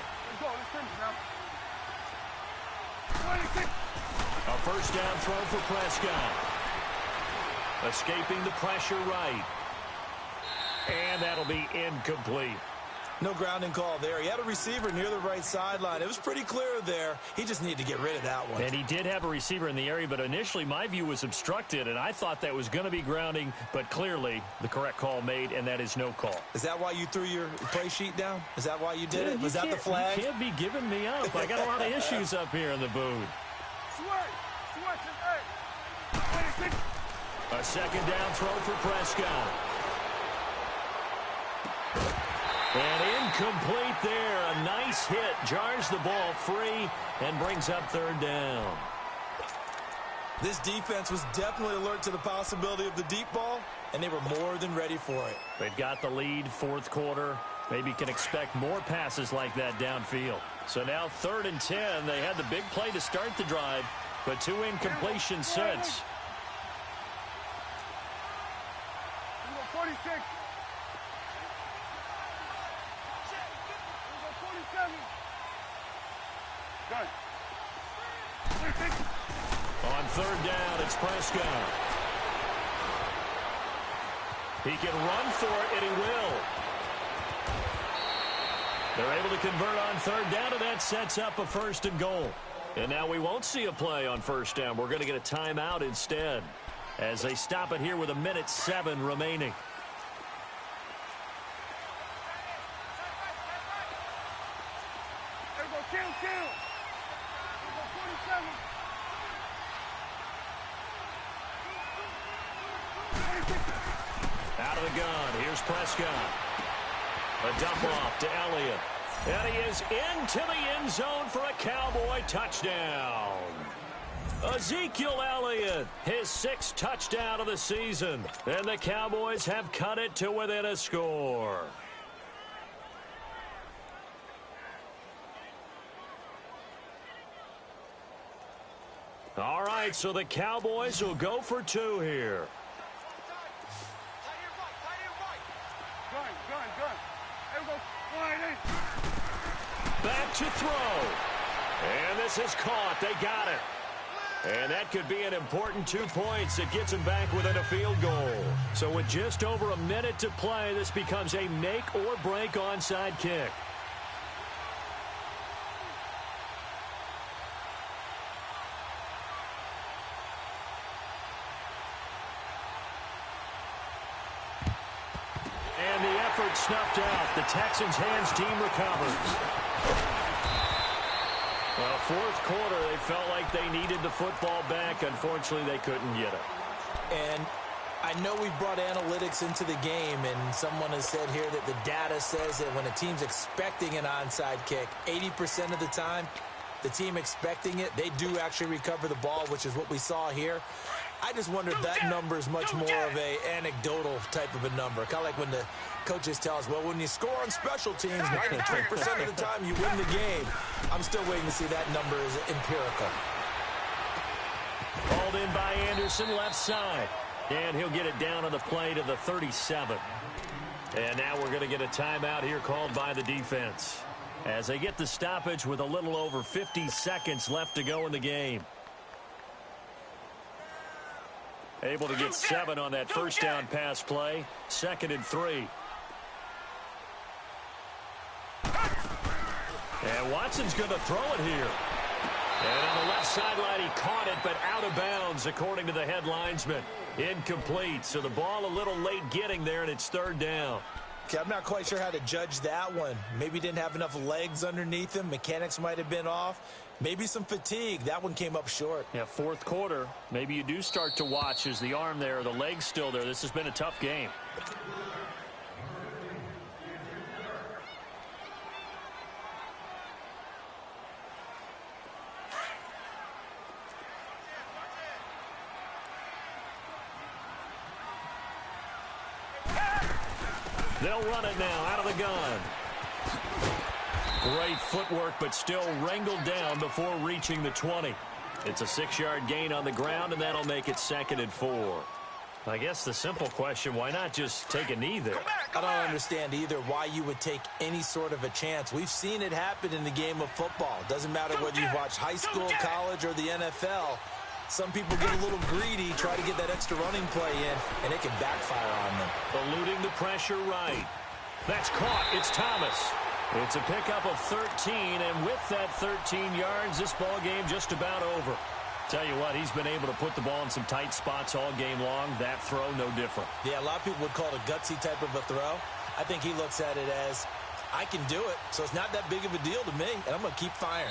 Speaker 2: A first down throw for Prescott. Escaping the pressure right. And that'll be incomplete.
Speaker 3: No grounding call there. He had a receiver near the right sideline. It was pretty clear there. He just needed to get rid of that one.
Speaker 2: And he did have a receiver in the area, but initially my view was obstructed, and I thought that was going to be grounding, but clearly the correct call made, and that is no call.
Speaker 3: Is that why you threw your play sheet down? Is that why you did it? Was that the flag?
Speaker 2: You can't be giving me up. I got a lot of issues up here in the booth. A second down throw for Prescott. And incomplete there. A nice hit. Jars the ball free and brings up third down.
Speaker 3: This defense was definitely alert to the possibility of the deep ball, and they were more than ready for it.
Speaker 2: They've got the lead, fourth quarter. Maybe can expect more passes like that downfield. So now 3rd and 10. They had the big play to start the drive, but 2 incompletions since.
Speaker 4: 46.
Speaker 2: On 3rd down, it's Prescott. He can run for it, and he will. They're able to convert on 3rd down, and that sets up a 1st and goal. And now we won't see a play on 1st down. We're going to get a timeout instead, as they stop it here with 1:07 remaining. Out of the gun, here's Prescott. A dump off to Elliott. And he is into the end zone for a Cowboy touchdown. Ezekiel Elliott, his 6th touchdown of the season. And the Cowboys have cut it to within a score. All right, so the Cowboys will go for 2 here. Back to throw. And this is caught. They got it. And that could be an important 2 points that gets them back within a field goal. So with just over a minute to play, this becomes a make or break onside kick. And the effort snuffed out. The Texans' hands team recovers. Well, 4th quarter, they felt like they needed the football back. Unfortunately, they couldn't get it.
Speaker 3: And I know we brought analytics into the game, and someone has said here that the data says that when a team's expecting an onside kick, 80% of the time, the team expecting it, they do actually recover the ball, which is what we saw here. I just wonder if that number is much more of a anecdotal type of a number. Kind of like when the coaches tell us, well, when you score on special teams, 93% of the time you win the game. I'm still waiting to see that number is empirical.
Speaker 2: Hauled in by Anderson, left side. And he'll get it down on the play to the 37. And now we're going to get a timeout here called by the defense, as they get the stoppage with a little over 50 seconds left to go in the game. Able to get 7 on that first down pass play. 2nd and 3. And Watson's going to throw it here. And on the left sideline, he caught it, but out of bounds, according to the head linesman. Incomplete, so the ball a little late getting there, and it's 3rd down.
Speaker 3: Okay, I'm not quite sure how to judge that one. Maybe didn't have enough legs underneath him. Mechanics might have been off. Maybe some fatigue. That one came up short.
Speaker 2: Yeah, 4th quarter. Maybe you do start to watch as the arm there, the leg's still there. This has been a tough game. They'll run it now out of the gun. Great footwork, but still wrangled down before reaching the 20. It's a 6-yard gain on the ground, and that'll make it 2nd and 4. I guess the simple question, why not just take a knee there?
Speaker 3: I don't understand either why you would take any sort of a chance. We've seen it happen in the game of football. Doesn't matter whether you've watched high school, college, or the NFL. Some people get a little greedy, try to get that extra running play in, and it can backfire on them.
Speaker 2: Eluding the pressure right. That's caught. It's Thomas. It's a pickup of 13, and with that 13 yards, this ball game just about over. Tell you what, he's been able to put the ball in some tight spots all game long. That throw, no different.
Speaker 3: Yeah, a lot of people would call it a gutsy type of a throw. I think he looks at it as, I can do it, so it's not that big of a deal to me, and I'm going to keep firing.